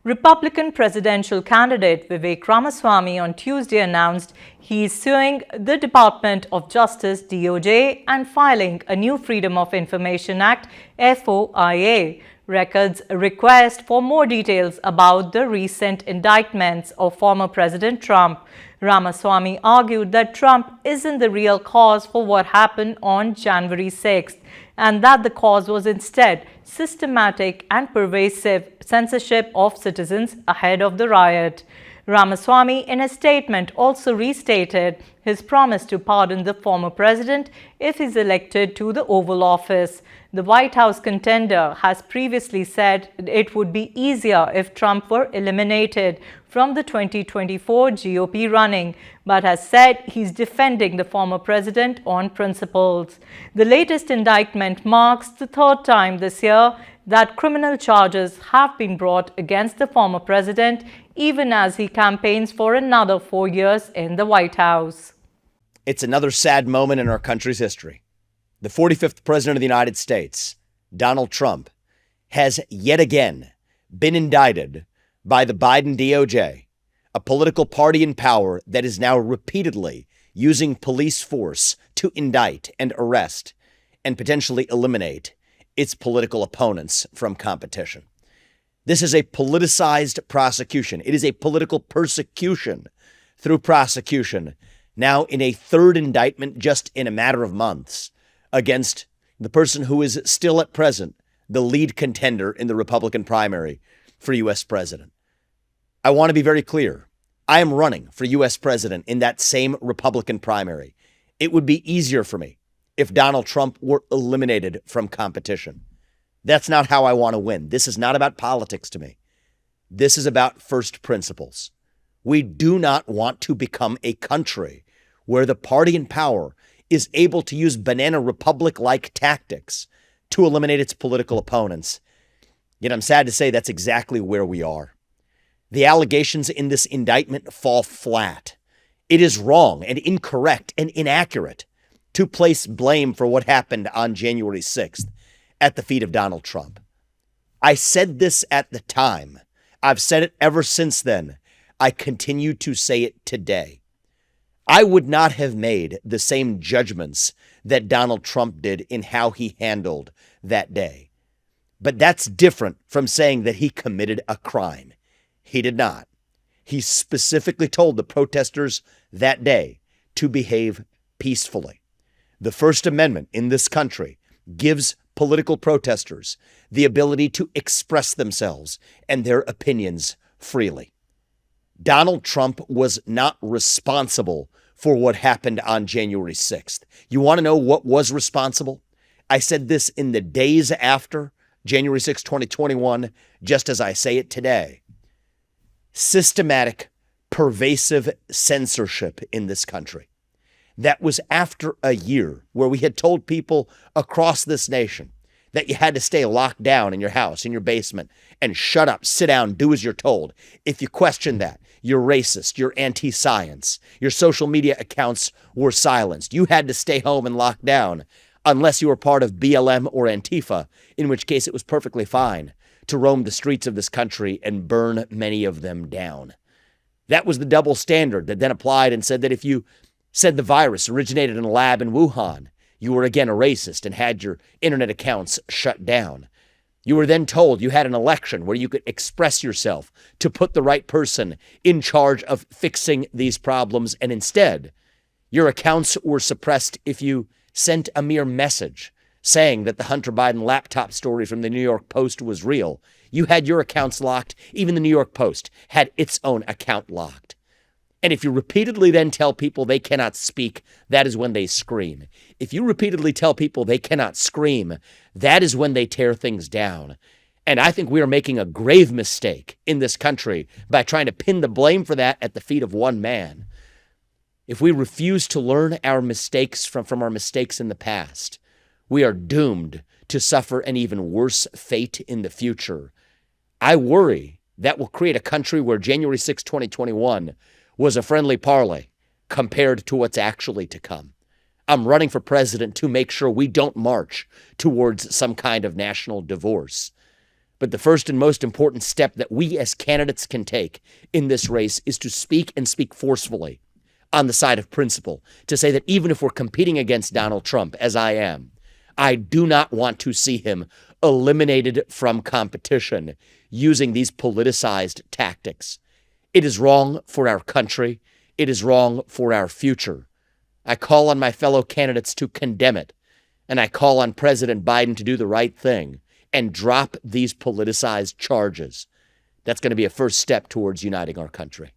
Republican presidential candidate Vivek Ramaswamy on Tuesday announced he is suing the Department of Justice (DOJ) and filing a new Freedom of Information Act (FOIA) records request for more details about the recent indictments of former President Trump. Ramaswamy argued that Trump isn't the real cause for what happened on January 6th and that the cause was instead systematic and pervasive censorship of citizens ahead of the riot. Ramaswamy, in a statement, also restated his promise to pardon the former president if he's elected to the Oval Office. The White House contender has previously said it would be easier if Trump were eliminated from the 2024 GOP running, but has said he's defending the former president on principles. The latest indictment marks the third time this year that criminal charges have been brought against the former president, even as he campaigns for another 4 years in the White House. It's another sad moment in our country's history. The 45th president of the United States, Donald Trump, has yet again been indicted by the Biden DOJ, a political party in power that is now repeatedly using police force to indict and arrest and potentially eliminate its political opponents from competition. This is a politicized prosecution. It is a political persecution through prosecution, now in a third indictment just in a matter of months, against the person who is still at present the lead contender in the Republican primary for U.S. president. I want to be very clear. I am running for U.S. president in that same Republican primary. It would be easier for me if Donald Trump were eliminated from competition. That's not how I want to win. This is not about politics to me. This is about first principles. We do not want to become a country where the party in power is able to use banana republic-like tactics to eliminate its political opponents. Yet I'm sad to say that's exactly where we are. The allegations in this indictment fall flat. It is wrong and incorrect and inaccurate to place blame for what happened on January 6th at the feet of Donald Trump. I said this at the time. I've said it ever since then. I continue to say it today. I would not have made the same judgments that Donald Trump did in how he handled that day. But that's different from saying that he committed a crime. He did not. He specifically told the protesters that day to behave peacefully. The First Amendment in this country gives political protesters the ability to express themselves and their opinions freely. Donald Trump was not responsible for what happened on January 6th. You want to know what was responsible? I said this in the days after January 6, 2021, just as I say it today. Systematic, pervasive censorship in this country. That was after a year where we had told people across this nation that you had to stay locked down in your house, in your basement, and shut up, sit down, do as you're told. If you question that, you're racist, you're anti-science, your social media accounts were silenced. You had to stay home and lock down unless you were part of BLM or Antifa, in which case it was perfectly fine to roam the streets of this country and burn many of them down. That was the double standard that then applied and said that if you said the virus originated in a lab in Wuhan, you were again a racist and had your internet accounts shut down. You were then told you had an election where you could express yourself to put the right person in charge of fixing these problems, and instead, your accounts were suppressed if you sent a mere message saying that the Hunter Biden laptop story from the New York Post was real. You had your accounts locked. Even the New York Post had its own account locked. And if you repeatedly then tell people they cannot speak, that is when they scream. If you repeatedly tell people they cannot scream, that is when they tear things down. And I think we are making a grave mistake in this country by trying to pin the blame for that at the feet of one man. If we refuse to learn our mistakes from our mistakes in the past, we are doomed to suffer an even worse fate in the future. I worry that will create a country where January 6, 2021 was a friendly parlay compared to what's actually to come. I'm running for president to make sure we don't march towards some kind of national divorce. But the first and most important step that we as candidates can take in this race is to speak and speak forcefully on the side of principle, to say that even if we're competing against Donald Trump, as I am, I do not want to see him eliminated from competition using these politicized tactics. It is wrong for our country. It is wrong for our future. I call on my fellow candidates to condemn it, and I call on President Biden to do the right thing and drop these politicized charges. That's going to be a first step towards uniting our country.